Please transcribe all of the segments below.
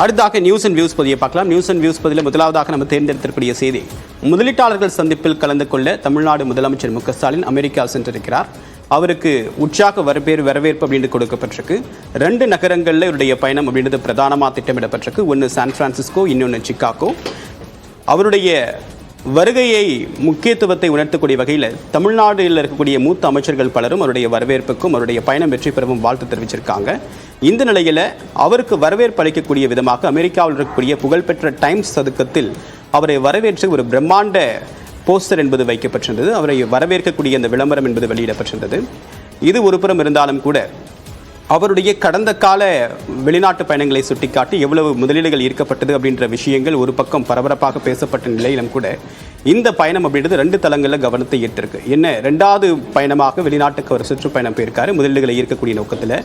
அடுத்தாக news and views பதிவை பார்க்கலாம். News and views பதிவில் முதலாவதாக நம்ம தேர்ந்தெடுக்கக்கூடிய செய்தி, முதலீட்டாளர்கள் சந்திப்பில் கலந்து கொள்ள தமிழ்நாடு முதலமைச்சர் மு.க. ஸ்டாலின் அமெரிக்கா சென்றிருக்கிறார். அவருக்கு உற்சாக வரவேற்பு அப்படின்னு கொடுக்கப்பட்டிருக்கு. 2 நகரங்களில் இவருடைய பயணம் அப்படின்றது பிரதானமாக திட்டமிடப்பட்டிருக்கு. ஒன்று சான் பிரான்சிஸ்கோ, இன்னொன்று சிகாகோ. அவருடைய வருகையை முக்கியத்துவத்தை உணர்த்தக்கூடிய வகையில் தமிழ்நாட்டில் இருக்கக்கூடிய மூத்த அமைச்சர்கள் பலரும் அவருடைய வரவேற்புக்கும் அவருடைய பயணம் வெற்றி பெறவும் வாழ்த்து தெரிவிச்சிருக்காங்க. இந்த நிலையில் அவருக்கு வரவேற்பு அளிக்கக்கூடிய விதமாக அமெரிக்காவில் இருக்கக்கூடிய புகழ்பெற்ற டைம்ஸ் சதுக்கத்தில் அவரை வரவேற்று ஒரு பிரம்மாண்ட போஸ்டர் என்பது வைக்கப்பட்டிருந்தது. அவரை வரவேற்கக்கூடிய அந்த விளம்பரம் என்பது வெளியிடப்பட்டிருந்தது. இது ஒருபுறம் இருந்தாலும் கூட அவருடைய கடந்த கால வெளிநாட்டு பயணங்களை சுட்டிக்காட்டி எவ்வளவு முதலீடுகள் ஈர்க்கப்பட்டது அப்படின்ற விஷயங்கள் ஒரு பக்கம் பரபரப்பாக பேசப்பட்ட நிலையிலும் கூட இந்த பயணம் அப்படின்றது 2 தளங்களில் கவனத்தை ஈர்த்திருக்கு. என்ன 2வது பயணமாக வெளிநாட்டுக்கு ஒரு சுற்றுப்பயணம் போயிருக்காரு முதலீடுகளை ஈர்க்கக்கூடிய நோக்கத்தில்.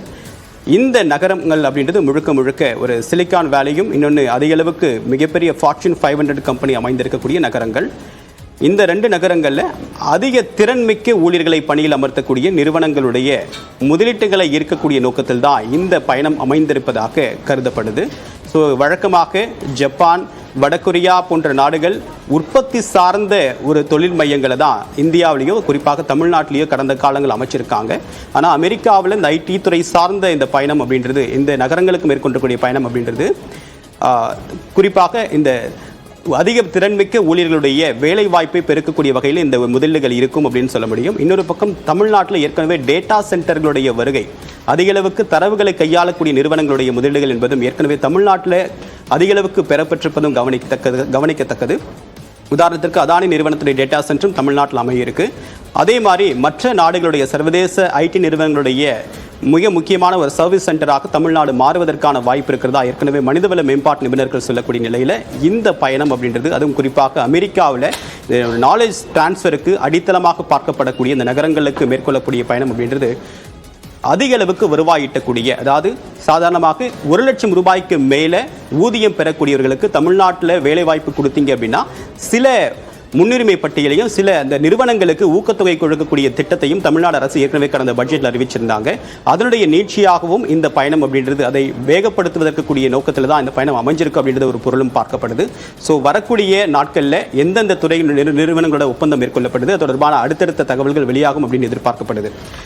இந்த நகரங்கள் அப்படின்றது முழுக்க ஒரு சிலிக்கான் வேலியும் இன்னொன்று அதிக அளவுக்கு மிகப்பெரிய ஃபார்ச்சூன் 500 கம்பெனி அமைந்திருக்கக்கூடிய நகரங்கள். இந்த 2 நகரங்களில் அதிக திறன்மிக்க ஊழியர்களை பணியில் அமர்த்தக்கூடிய நிறுவனங்களுடைய முதலீட்டுகளை ஈர்க்கக்கூடிய நோக்கத்தில் தான் இந்த பயணம் அமைந்திருப்பதாக கருதப்படுது. ஸோ வழக்கமாக ஜப்பான், வடகொரியா போன்ற நாடுகள் உற்பத்தி சார்ந்த ஒரு தொழில் மையங்களை தான் இந்தியாவிலேயோ குறிப்பாக தமிழ்நாட்டிலேயோ கடந்த காலங்கள் அமைச்சிருக்காங்க. ஆனால் அமெரிக்காவில் இந்த ஐடி துறை சார்ந்த இந்த பயணம் அப்படின்றது, இந்த நகரங்களுக்கு மேற்கொள்ளக்கூடிய பயணம் அப்படின்றது குறிப்பாக இந்த அதிக திறன்மிக்க ஊழியர்களுடைய வேலை வாய்ப்பை பெருக்கக்கூடிய வகையில் இந்த முதலீடுகள் இருக்கும் அப்படின்னு சொல்ல முடியும். இன்னொரு பக்கம் தமிழ்நாட்டில் ஏற்கனவே டேட்டா சென்டர்களுடைய வருகை, அதிக அளவுக்கு தரவுகளை கையாளக்கூடிய நிறுவனங்களுடைய முதலீடுகள் என்பதும் ஏற்கனவே தமிழ்நாட்டில் அதிக அளவுக்கு பெறப்பட்டிருப்பதும் கவனிக்கத்தக்கது. உதாரணத்திற்கு அதானி நிறுவனத்துடைய டேட்டா சென்டரும் தமிழ்நாட்டில் அமையிருக்கு. அதே மாதிரி மற்ற நாடுகளுடைய சர்வதேச ஐடி நிறுவனங்களுடைய மிக முக்கியமான ஒரு சர்வீஸ் சென்டராக தமிழ்நாடு மாறுவதற்கான வாய்ப்பு இருக்கிறதா ஏற்கனவே மனிதவள மேம்பாட்டு நிபுணர்கள் சொல்லக்கூடிய நிலையில் இந்த பயணம் அப்படின்றது, அதுவும் குறிப்பாக அமெரிக்காவில் நாலேஜ் டிரான்ஸ்ஃபருக்கு அடித்தளமாக பார்க்கப்படக்கூடிய இந்த நகரங்களுக்கு மேற்கொள்ளக்கூடிய பயணம் அப்படின்றது அதிக அளவுக்கு வருவாய் ஈட்டக்கூடிய, அதாவது சாதாரணமாக 1 லட்சம் ரூபாய்க்கு மேலே ஊதியம் பெறக்கூடியவர்களுக்கு தமிழ்நாட்டில் வேலைவாய்ப்பு கொடுத்தீங்க அப்படின்னா சில முன்னுரிமை பட்டியலையும் சில அந்த நிறுவனங்களுக்கு ஊக்கத்தொகை கொடுக்கக்கூடிய திட்டத்தையும் தமிழ்நாடு அரசு ஏற்கனவே கடந்த பட்ஜெட்டில் அறிவிச்சிருந்தாங்க. அதனுடைய நீட்சியாகவும் இந்த பயணம் அப்படின்றது அதை வேகப்படுத்துவதற்கு கூடிய நோக்கத்தில் தான் இந்த பயணம் அமைஞ்சிருக்கு அப்படின்றது ஒரு பொருளும் பார்க்கப்படுது. ஸோ வரக்கூடிய நாட்களில் எந்தெந்த துறை நிறுவனங்களோட ஒப்பந்தம் மேற்கொள்ளப்படுது அது தொடர்பான அடுத்தடுத்த தகவல்கள் வெளியாகும் அப்படின்னு எதிர்பார்க்கப்படுது.